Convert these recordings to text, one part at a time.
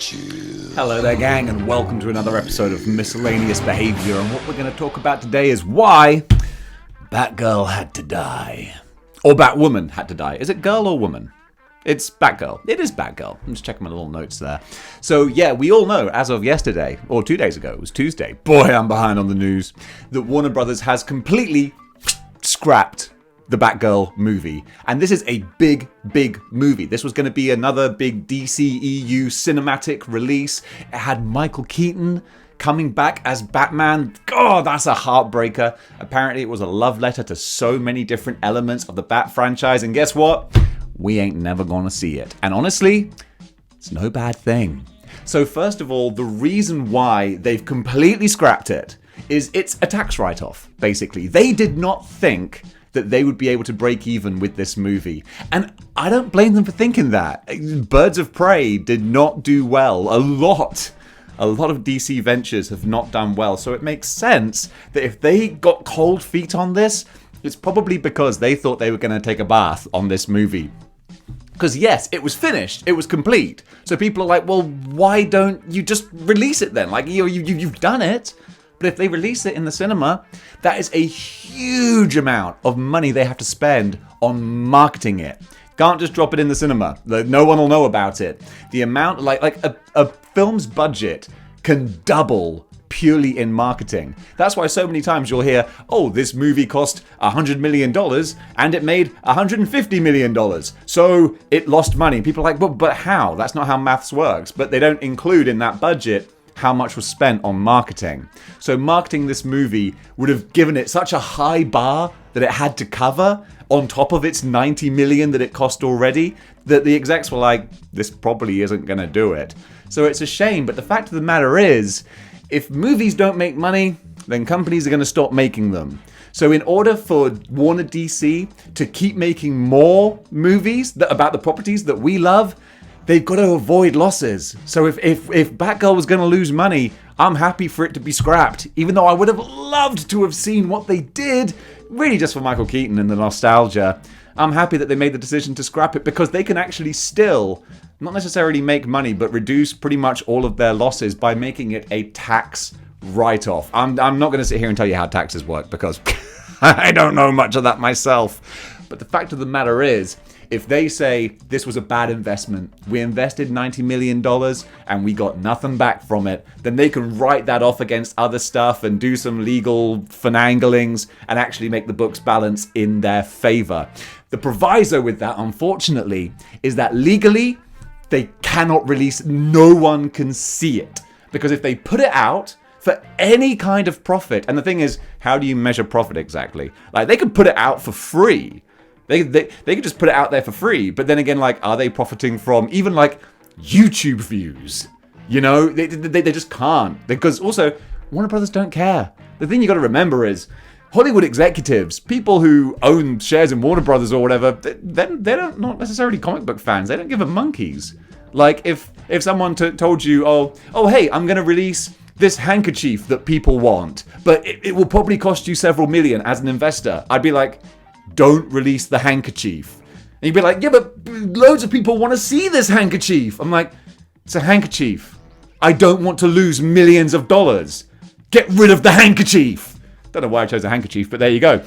Hello there, gang, and welcome to another episode of Miscellaneous Behavior. And what we're going to talk about today is why Batgirl had to die. Or Batwoman had to die. Is it girl or woman? It's Batgirl. It is Batgirl. I'm just checking my little notes there. So, yeah, we all know, as of yesterday, or 2 days ago, it was Tuesday. Boy, I'm behind on the news. That Warner Brothers has completely scrapped the Batgirl movie. And this is a big, big movie. This was going to be another big DCEU cinematic release. It had Michael Keaton coming back as Batman. God, that's a heartbreaker. Apparently, it was a love letter to so many different elements of the Bat franchise. And guess what? We ain't never gonna see it. And honestly, it's no bad thing. So first of all, the reason why they've completely scrapped it is it's a tax write-off, basically. They did not think that they would be able to break even with this movie. And I don't blame them for thinking that. Birds of Prey did not do well. A lot of DC ventures have not done well. So it makes sense that if they got cold feet on this, it's probably because they thought they were going to take a bath on this movie. Because yes, it was finished, it was complete. So people are like, well, why don't you just release it then? Like, you've done it. But if they release it in the cinema, that is a huge amount of money they have to spend on marketing it. Can't just drop it in the cinema. No one will know about it. The amount, like a film's budget can double purely in marketing. That's why so many times you'll hear, oh, this movie cost $100 million and it made $150 million. So it lost money. People are like, but how? That's not how maths works. But they don't include in that budget how much was spent on marketing. So marketing this movie would have given it such a high bar that it had to cover on top of its $90 million that it cost already, that the execs were like, this probably isn't going to do it. So it's a shame. But the fact of the matter is, if movies don't make money, then companies are going to stop making them. So in order for Warner DC to keep making more movies about the properties that we love, they've got to avoid losses. So if Batgirl was going to lose money, I'm happy for it to be scrapped. Even though I would have loved to have seen what they did, really just for Michael Keaton and the nostalgia, I'm happy that they made the decision to scrap it because they can actually still not necessarily make money, but reduce pretty much all of their losses by making it a tax write-off. I'm not going to sit here and tell you how taxes work because I don't know much of that myself. But the fact of the matter is, if they say this was a bad investment, we invested $90 million and we got nothing back from it, then they can write that off against other stuff and do some legal finanglings and actually make the books balance in their favor. The proviso with that, unfortunately, is that legally, they cannot release, no one can see it. Because if they put it out for any kind of profit, and the thing is, how do you measure profit exactly? Like, they could put it out for free. They could just put it out there for free. But then again, like, are they profiting from even like YouTube views? You know, they just can't. Because also, Warner Brothers don't care. The thing you got to remember is, Hollywood executives, people who own shares in Warner Brothers or whatever, they're not necessarily comic book fans. They don't give a monkeys. Like, if someone told you, oh, hey, I'm going to release this handkerchief that people want, but it will probably cost you several million as an investor, I'd be like, don't release the handkerchief. And you'd be like, yeah, but loads of people want to see this handkerchief. I'm like, it's a handkerchief. I don't want to lose millions of dollars. Get rid of the handkerchief. Don't know why I chose a handkerchief, but there you go.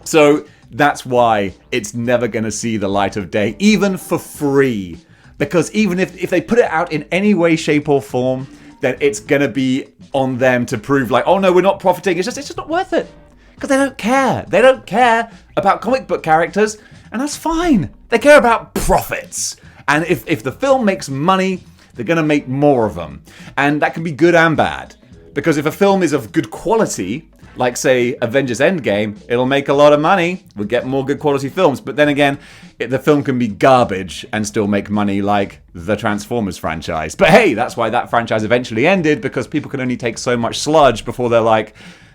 So that's why it's never going to see the light of day, even for free. Because even if they put it out in any way, shape or form, then it's going to be on them to prove like, oh no, we're not profiting. It's just not worth it. Because they don't care. They don't care about comic book characters, and that's fine. They care about profits. And if the film makes money, they're going to make more of them. And that can be good and bad. Because if a film is of good quality, like, say, Avengers Endgame, it'll make a lot of money. We'll get more good quality films. But then again, the film can be garbage and still make money, like the Transformers franchise. But hey, that's why that franchise eventually ended, because people can only take so much sludge before they're like,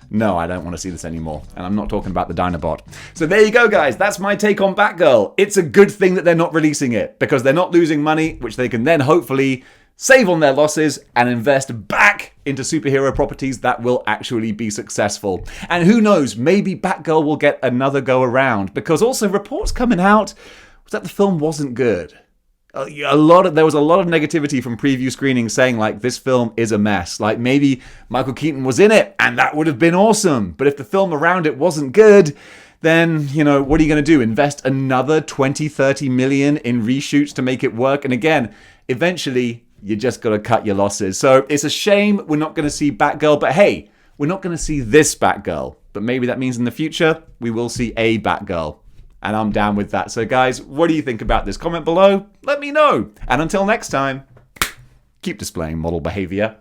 no, I don't want to see this anymore. And I'm not talking about the Dinobot. So there you go, guys. That's my take on Batgirl. It's a good thing that they're not releasing it, because they're not losing money, which they can then hopefully save on their losses and invest back into superhero properties that will actually be successful. And who knows, maybe Batgirl will get another go around, because also reports coming out was that the film wasn't good. There was a lot of negativity from preview screenings saying like this film is a mess. Like maybe Michael Keaton was in it and that would have been awesome. But if the film around it wasn't good, then, what are you going to do? Invest another 20, 30 million in reshoots to make it work? And again, eventually you just got to cut your losses. So it's a shame we're not going to see Batgirl, but hey, we're not going to see this Batgirl. But maybe that means in the future we will see a Batgirl. And I'm down with that. So guys, what do you think about this? Comment below. Let me know. And until next time, keep displaying model behavior.